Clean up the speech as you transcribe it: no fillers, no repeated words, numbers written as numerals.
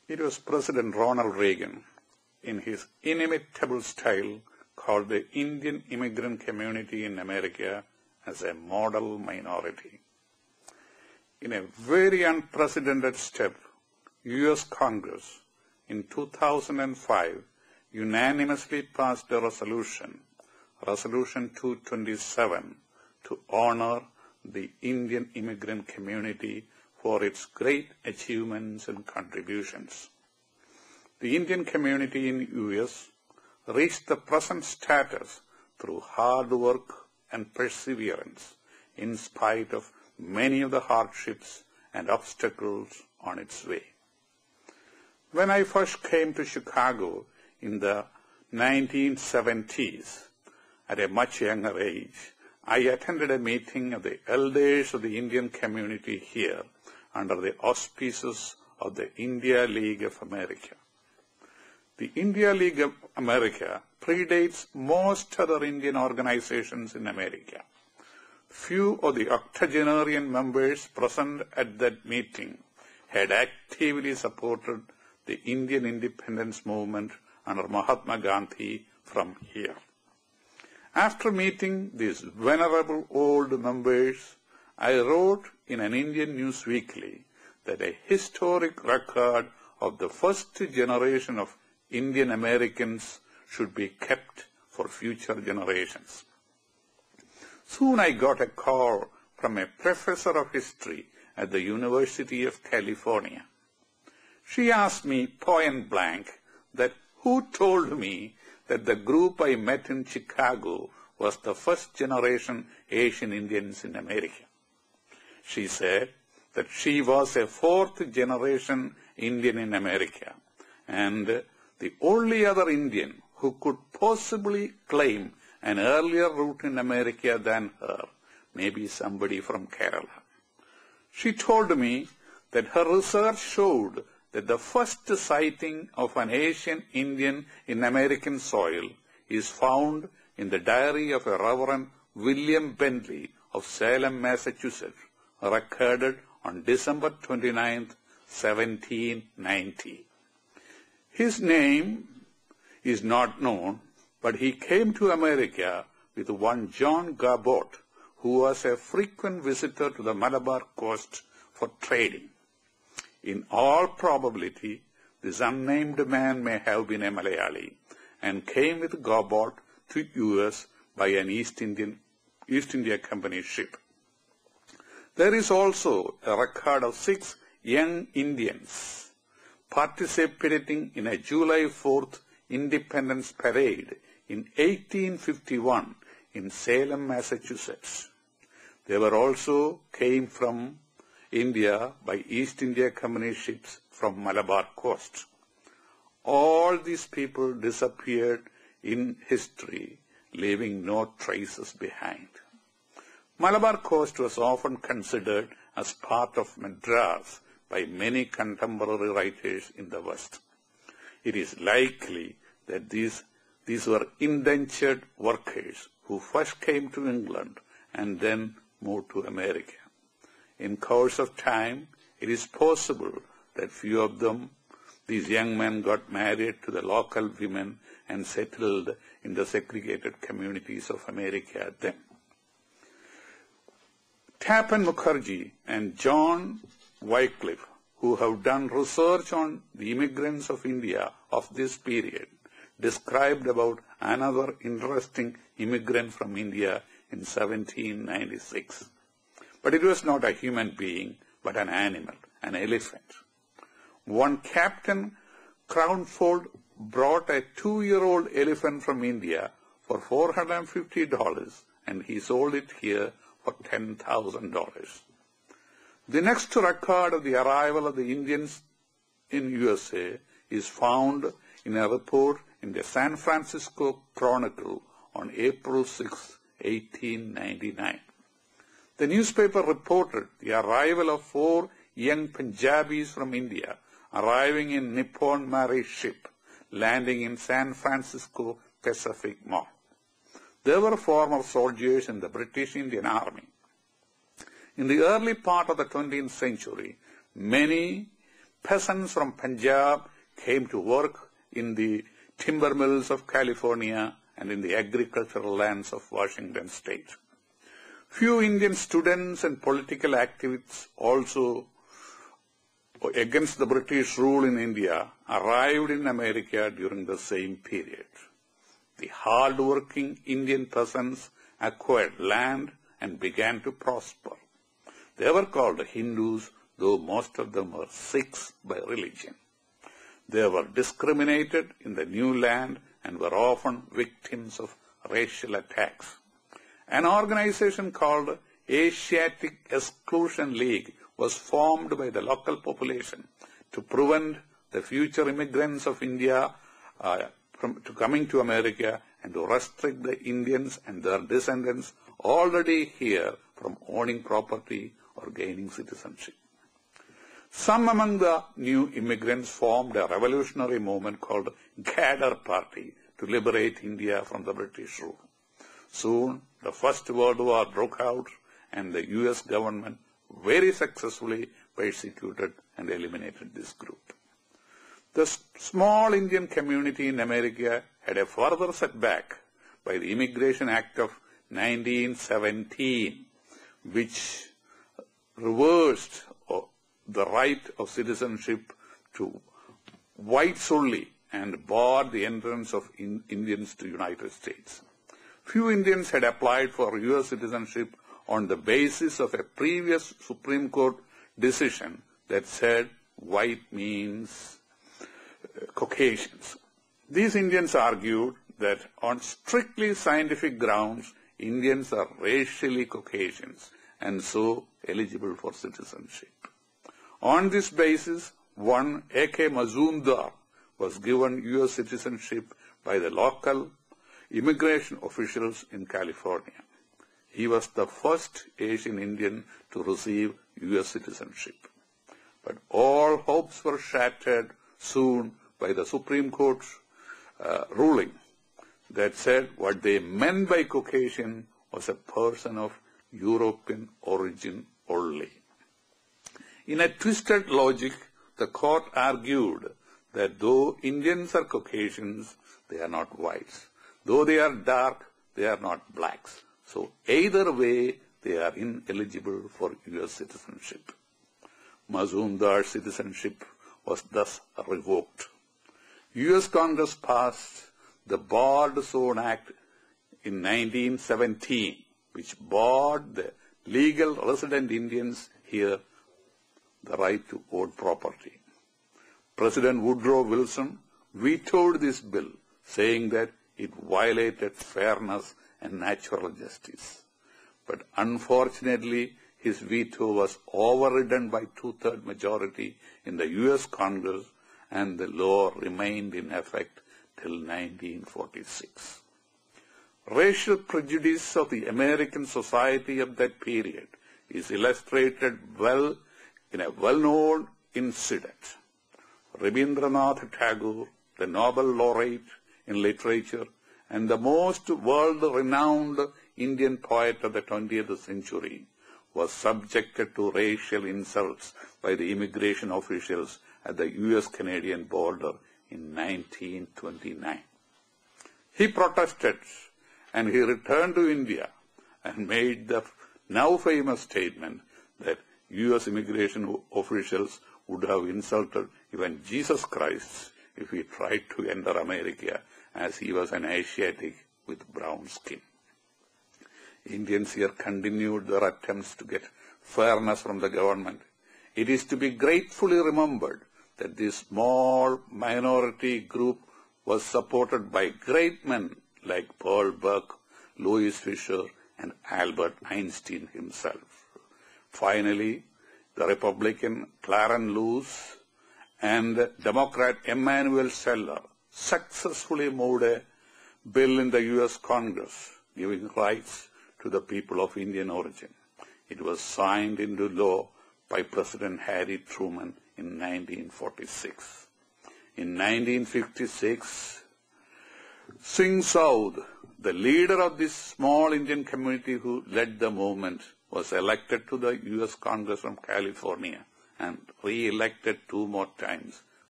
It was President Ronald Reagan, in his inimitable style, called the Indian immigrant community in America as a model minority. In a very unprecedented step, U.S. Congress in 2005 unanimously passed a resolution, Resolution 227, to honor the Indian immigrant community for its great achievements and contributions. The Indian community in U.S. reached the present status through hard work and perseverance in spite of many of the hardships and obstacles on its way. When I first came to Chicago in the 1970s, at a much younger age, I attended a meeting of the elders of the Indian community here under the auspices of the India League of America. The India League of America predates most other Indian organizations in America. Few of the octogenarian members present at that meeting had actively supported the Indian independence movement under Mahatma Gandhi from here. After meeting these venerable old members, I wrote in an Indian news weekly that a historic record of the first generation of Indian Americans should be kept for future generations. Soon I got a call from a professor of history at the University of California. She asked me point blank that who told me that the group I met in Chicago was the first generation Asian Indians in America. She said that she was a fourth generation Indian in America, and the only other Indian who could possibly claim an earlier root in America than her may be somebody from Kerala. She told me that her research showed that the first sighting of an Asian Indian in American soil is found in the diary of a Reverend William Bentley of Salem, Massachusetts, recorded on December 29, 1790. His name is not known, but he came to America with one John Gabot, who was a frequent visitor to the Malabar coast for trading. In all probability, this unnamed man may have been a Malayali and came with Gabot to U.S. by an East India Company ship. There is also a record of 6 young Indians participating in a July 4th Independence Parade in 1851 in Salem, Massachusetts. They were also came from India by East India Company ships from Malabar coast. All these people disappeared in history, leaving no traces behind. Malabar coast was often considered as part of Madras by many contemporary writers in the West. It is likely that these were indentured workers who first came to England and then moved to America. In course of time, it is possible that few of them, these young men, got married to the local women and settled in the segregated communities of America then. Tapan Mukherjee and John Wycliffe, who have done research on the immigrants of India of this period, described about another interesting immigrant from India in 1796. But it was not a human being, but an animal, an elephant. One Captain Crownfold brought a 2-year-old elephant from India for $450, and he sold it here for $10,000. The next record of the arrival of the Indians in USA is found in a report in the San Francisco Chronicle on April 6, 1899. The newspaper reported the arrival of 4 young Punjabis from India arriving in Nippon Marie ship, landing in San Francisco Pacific Mall. They were former soldiers in the British Indian Army. In the early part of the 20th century, many peasants from Punjab came to work in the timber mills of California and in the agricultural lands of Washington state. Few Indian students and political activists also against the British rule in India arrived in America during the same period. The hard-working Indian peasants acquired land and began to prosper. They were called Hindus, though most of them were Sikhs by religion. They were discriminated in the new land and were often victims of racial attacks. An organization called Asiatic Exclusion League was formed by the local population to prevent the future immigrants of India from coming to America and to restrict the Indians and their descendants already here from owning property or gaining citizenship. Some among the new immigrants formed a revolutionary movement called Ghadar Party to liberate India from the British rule. Soon, the First World War broke out and the U.S. government very successfully persecuted and eliminated this group. The small Indian community in America had a further setback by the Immigration Act of 1917, which reversed the right of citizenship to whites only and barred the entrance of Indians to the United States. Few Indians had applied for U.S. citizenship on the basis of a previous Supreme Court decision that said white means Caucasians. These Indians argued that on strictly scientific grounds, Indians are racially Caucasians and so eligible for citizenship. On this basis, one A.K. Mazumdar was given U.S. citizenship by the local immigration officials in California. He was the first Asian Indian to receive U.S. citizenship. But all hopes were shattered soon by the Supreme Court's ruling that said what they meant by Caucasian was a person of European origin only. In a twisted logic, the court argued that though Indians are Caucasians, they are not whites. Though they are dark, they are not blacks. So either way, they are ineligible for U.S. citizenship. Mazumdar's citizenship was thus revoked. U.S. Congress passed the Barred Zone Act in 1917, which barred the legal resident Indians here the right to own property. President Woodrow Wilson vetoed this bill, saying that it violated fairness and natural justice. But unfortunately, his veto was overridden by two-thirds majority in the U.S. Congress, and the law remained in effect till 1946. Racial prejudice of the American society of that period is illustrated well in a well-known incident. Rabindranath Tagore, the Nobel laureate in literature and the most world-renowned Indian poet of the 20th century, was subjected to racial insults by the immigration officials at the U.S.-Canadian border in 1929. He protested and he returned to India and made the now famous statement that U.S. immigration officials would have insulted even Jesus Christ if he tried to enter America, as he was an Asiatic with brown skin. Indians here continued their attempts to get fairness from the government. It is to be gratefully remembered that this small minority group was supported by great men like Paul Buck, Louis Fisher, and Albert Einstein himself. Finally, the Republican Clarence Lewis and Democrat Emanuel Seller successfully moved a bill in the U.S. Congress giving rights to the people of Indian origin. It was signed into law by President Harry Truman in 1946. In 1956, Singh Soud, the leader of this small Indian community who led the movement, was elected to the U.S. Congress from California and re-elected 2 more times.